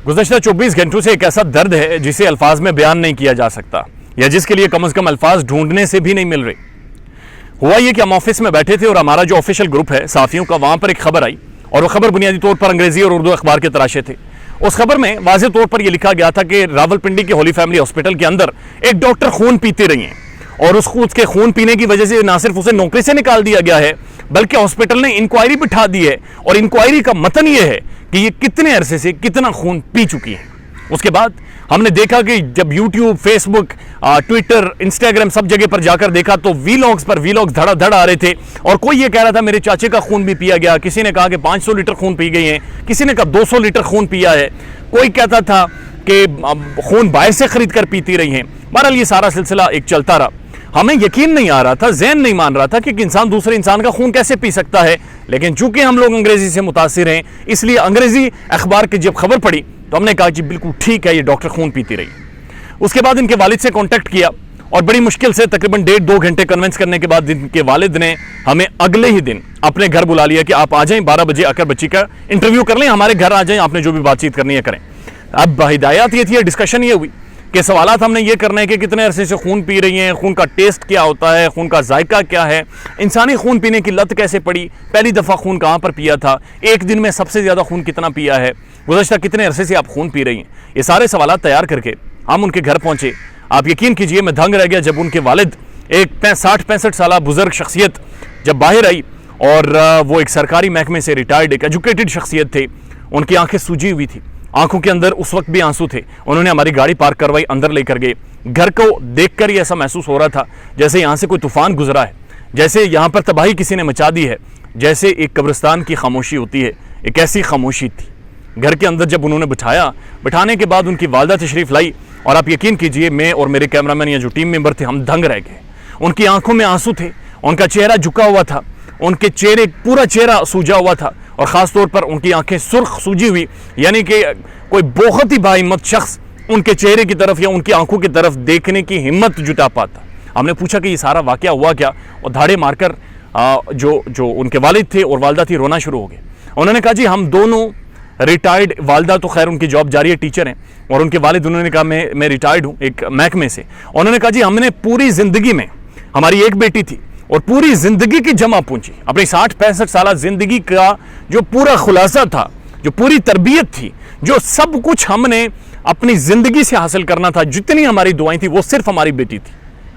गुज़श्ता 24 घंटों से एक ऐसा दर्द है जिसे अल्फाज में बयान नहीं किया जा सकता, या जिसके लिए कम से कम अल्फाज ढूंढने से भी नहीं मिल रहे। हुआ ये कि हम ऑफिस में बैठे थे और हमारा जो ऑफिशियल ग्रुप है साफियों का, वहां पर एक खबर आई और वो खबर बुनियादी तौर पर अंग्रेजी और उर्दू अखबार के तराशे थे। उस खबर में वाज़ेह तौर पर यह लिखा गया था कि रावलपिंडी के होली फैमिली हॉस्पिटल के अंदर एक डॉक्टर खून पीते रही हैं और उसके खून पीने की वजह से ना सिर्फ उसे नौकरी से निकाल दिया गया है बल्कि हॉस्पिटल ने इंक्वायरी बिठा दी है, और इंक्वायरी का मतन यह है कि ये कितने अरसे से कितना खून पी चुकी है। उसके बाद हमने देखा कि जब यूट्यूब, फेसबुक, ट्विटर, इंस्टाग्राम सब जगह पर जाकर देखा तो वीलॉग्स पर वीलॉग्स धड़ाधड़ आ रहे थे, और कोई ये कह रहा था मेरे चाचे का खून भी पिया गया, किसी ने कहा कि 500 लीटर खून पी गई है, किसी ने कहा 200 लीटर खून पिया है, कोई कहता था कि खून बाहर से खरीद कर पीती रही हैं। बहरहाल ये सारा सिलसिला एक चलता रहा। हमें यकीन नहीं आ रहा था, ज़हन नहीं मान रहा था कि इंसान दूसरे इंसान का खून कैसे पी सकता है, लेकिन चूंकि हम लोग अंग्रेजी से मुतासिर हैं इसलिए अंग्रेजी अखबार की जब खबर पड़ी तो हमने कहा कि बिल्कुल ठीक है, ये डॉक्टर खून पीती रही। उसके बाद इनके वालिद से कांटेक्ट किया और बड़ी मुश्किल से तकरीबन 1.5-2 घंटे कन्विंस करने के बाद इनके वालिद ने हमें अगले ही दिन अपने घर बुला लिया कि आप आ जाएं, 12 बजे आकर बच्ची का इंटरव्यू कर लें, हमारे घर आ जाएं, आपने जो भी बातचीत करनी है करें। अब हिदायत ये थी, डिस्कशन ये हुई कि सवालात हमने ये करने हैं कि कितने अरसे से खून पी रही हैं, खून का टेस्ट क्या होता है, खून का जायका क्या है, इंसानी खून पीने की लत कैसे पड़ी, पहली दफ़ा खून कहाँ पर पिया था, एक दिन में सबसे ज़्यादा खून कितना पिया है, गुज़श्ता कितने अरसे से आप खून पी रही हैं। ये सारे सवालात तैयार करके हम उनके घर पहुँचे। आप यकीन कीजिए मैं दंग रह गया जब उनके वालिद, एक 60-65 साल बुजुर्ग शख्सियत जब बाहर आई, और वो एक सरकारी महकमे से रिटायर्ड एक एजुकेटेड शख्सियत थे, उनकी आंखें सूजी हुई थी, आंखों के अंदर उस वक्त भी आंसू थे। उन्होंने हमारी गाड़ी पार्क करवाई, अंदर लेकर गए। घर को देखकर ही ऐसा महसूस हो रहा था जैसे यहाँ से कोई तूफान गुजरा है, जैसे यहाँ पर तबाही किसी ने मचा दी है, जैसे एक कब्रिस्तान की खामोशी होती है, एक ऐसी खामोशी थी। घर के अंदर जब उन्होंने बिठाने के बाद उनकी वालदा तशरीफ़ लाई, और आप यकीन कीजिए मैं और मेरे कैमरामैन या जो टीम मेंबर थे हम दंग रह गए। उनकी आंखों में आंसू थे, उनका चेहरा झुका हुआ था, उनके पूरा चेहरा सूजा हुआ था, और ख़ास तौर पर उनकी आंखें सुर्ख सूजी हुई, यानी कि कोई बहुत ही बाहिम्मत शख्स उनके चेहरे की तरफ या उनकी आंखों की तरफ देखने की हिम्मत जुटा पाता। हमने पूछा कि ये सारा वाक़या हुआ क्या, और धाड़े मारकर जो उनके वालिद थे और वालदा थी रोना शुरू हो गए। उन्होंने कहा जी हम दोनों रिटायर्ड, वालदा तो खैर उनकी जॉब जारी है, टीचर हैं, और उनके वालिद उन्होंने कहा मैं रिटायर्ड हूँ एक महकमे से। उन्होंने कहा जी हमने पूरी ज़िंदगी में, हमारी एक बेटी थी और पूरी ज़िंदगी की जमा पूंजी, अपनी 60-65 साल ज़िंदगी का जो पूरा खुलासा था, जो पूरी तरबियत थी, जो सब कुछ हमने अपनी ज़िंदगी से हासिल करना था, जितनी हमारी दुआएं थी, वो सिर्फ हमारी बेटी थी।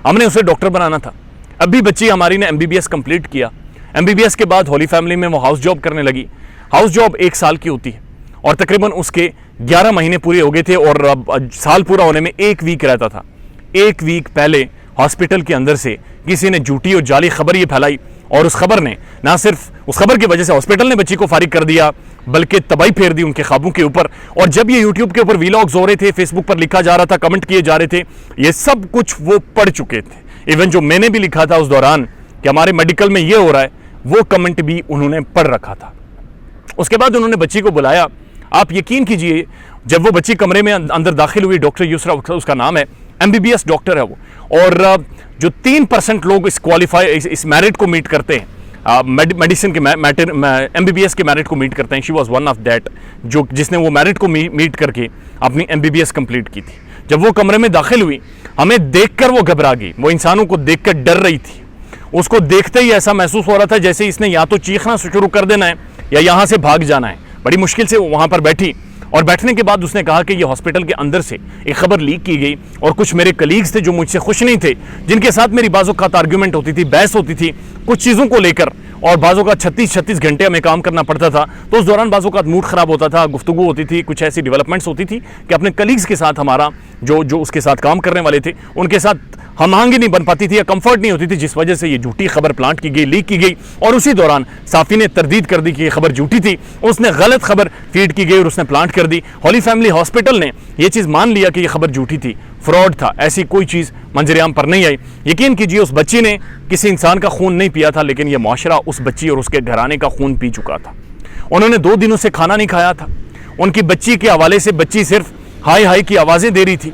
हमने उसे डॉक्टर बनाना था। अभी बच्ची हमारी ने MBBS कंप्लीट किया। MBBS के बाद होली फैमिली में वो हाउस जॉब करने लगी। हाउस जॉब 1 साल की होती है और तकरीबन उसके 11 महीने पूरे हो गए थे, और साल पूरा होने में 1 वीक रहता था। 1 वीक पहले हॉस्पिटल के अंदर से किसी ने झूठी और जाली खबर ये फैलाई, और उस खबर ने ना सिर्फ उस खबर की वजह से हॉस्पिटल ने बच्ची को फारिग कर दिया बल्कि तबाही फेर दी उनके ख्वाबों के ऊपर। और जब ये यूट्यूब के ऊपर वीलॉग्स हो रहे थे, फेसबुक पर लिखा जा रहा था, कमेंट किए जा रहे थे, ये सब कुछ वो पढ़ चुके थे। इवन जो मैंने भी लिखा था उस दौरान कि हमारे मेडिकल में ये हो रहा है, वो कमेंट भी उन्होंने पढ़ रखा था। उसके बाद उन्होंने बच्ची को बुलाया। आप यकीन कीजिए जब वो बच्ची कमरे में अंदर दाखिल हुई, डॉक्टर यूसरा उसका नाम है, MBBS डॉक्टर है वो, और जो 3% लोग इस मेरिट को मीट करते हैं, मेडिसिन के MBBS के मेरिट को मीट करते हैं, she was one of that, जिसने वो मेरिट को मीट करके अपनी MBBS कंप्लीट की थी। जब वो कमरे में दाखिल हुई, हमें देखकर वो घबरा गई, वो इंसानों को देखकर डर रही थी। उसको देखते ही ऐसा महसूस हो रहा था जैसे इसने या तो चीखना शुरू कर देना है या यहाँ से भाग जाना है। बड़ी मुश्किल से वो वहाँ पर बैठी, और बैठने के बाद उसने कहा कि ये हॉस्पिटल के अंदर से एक खबर लीक की गई, और कुछ मेरे कलीग्स थे जो मुझसे खुश नहीं थे, जिनके साथ मेरी बाज़ों का आर्ग्यूमेंट होती थी, बहस होती थी कुछ चीज़ों को लेकर, और बाज़ों का 36 घंटे हमें काम करना पड़ता था, तो उस दौरान बाज़ों का मूड ख़राब होता था, गुफ्तगू होती थी, कुछ ऐसी डेवलपमेंट्स होती थी कि अपने कलीग्स के साथ हमारा जो उसके साथ काम करने वाले थे उनके साथ हम-आहंगी नहीं बन पाती थी या कंफर्ट नहीं होती थी, जिस वजह से ये झूठी खबर प्लांट की गई, लीक की गई। और उसी दौरान साफ़ी ने तरदीद कर दी कि ये खबर झूठी थी, उसने गलत खबर फीड की गई और उसने प्लांट कर दी। होली फैमिली हॉस्पिटल ने ये चीज़ मान लिया कि ये खबर झूठी थी, फ्रॉड था, ऐसी कोई चीज़ मंजरेआम पर नहीं आई। यकीन कीजिए उस बच्ची ने किसी इंसान का खून नहीं पिया था, लेकिन यह मुआशरा उस बच्ची और उसके घराने का खून पी चुका था। उन्होंने 2 दिनों से खाना नहीं खाया था। उनकी बच्ची के हवाले से बच्ची सिर्फ हाय हाय की आवाज़ें दे रही थी।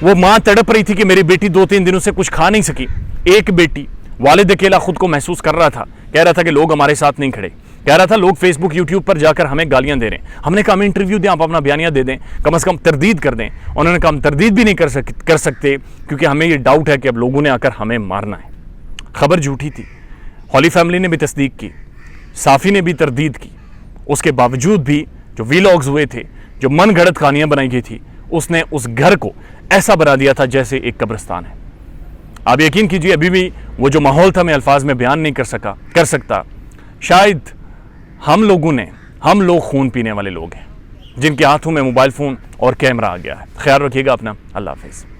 वो माँ तड़प रही थी कि मेरी बेटी 2-3 दिनों से कुछ खा नहीं सकी। एक बेटी, वालिद अकेला खुद को महसूस कर रहा था, कह रहा था कि लोग हमारे साथ नहीं खड़े, कह रहा था लोग फेसबुक यूट्यूब पर जाकर हमें गालियां दे रहे हैं। हमने कहा हमें इंटरव्यू दें, आप अपना बयानिया दे दें, कम से कम तरदीद कर दें। उन्होंने कहा हम तरदीद भी नहीं कर सकते क्योंकि हमें ये डाउट है कि अब लोगों ने आकर हमें मारना है। खबर झूठी थी। हॉली फैमिली ने भी तस्दीक की, साफ़ी ने भी तरदीद की, उसके बावजूद भी जो वीलॉग्स हुए थे, जो मन घड़त कहानियां बनाई गई थी, उसने उस घर को ऐसा बना दिया था जैसे एक कब्रिस्तान है। आप यकीन कीजिए अभी भी वो जो माहौल था मैं अल्फाज में बयान नहीं कर सकता। शायद हम लोग खून पीने वाले लोग हैं जिनके हाथों में मोबाइल फ़ोन और कैमरा आ गया है। ख्याल रखिएगा अपना। अल्लाह हाफिज़।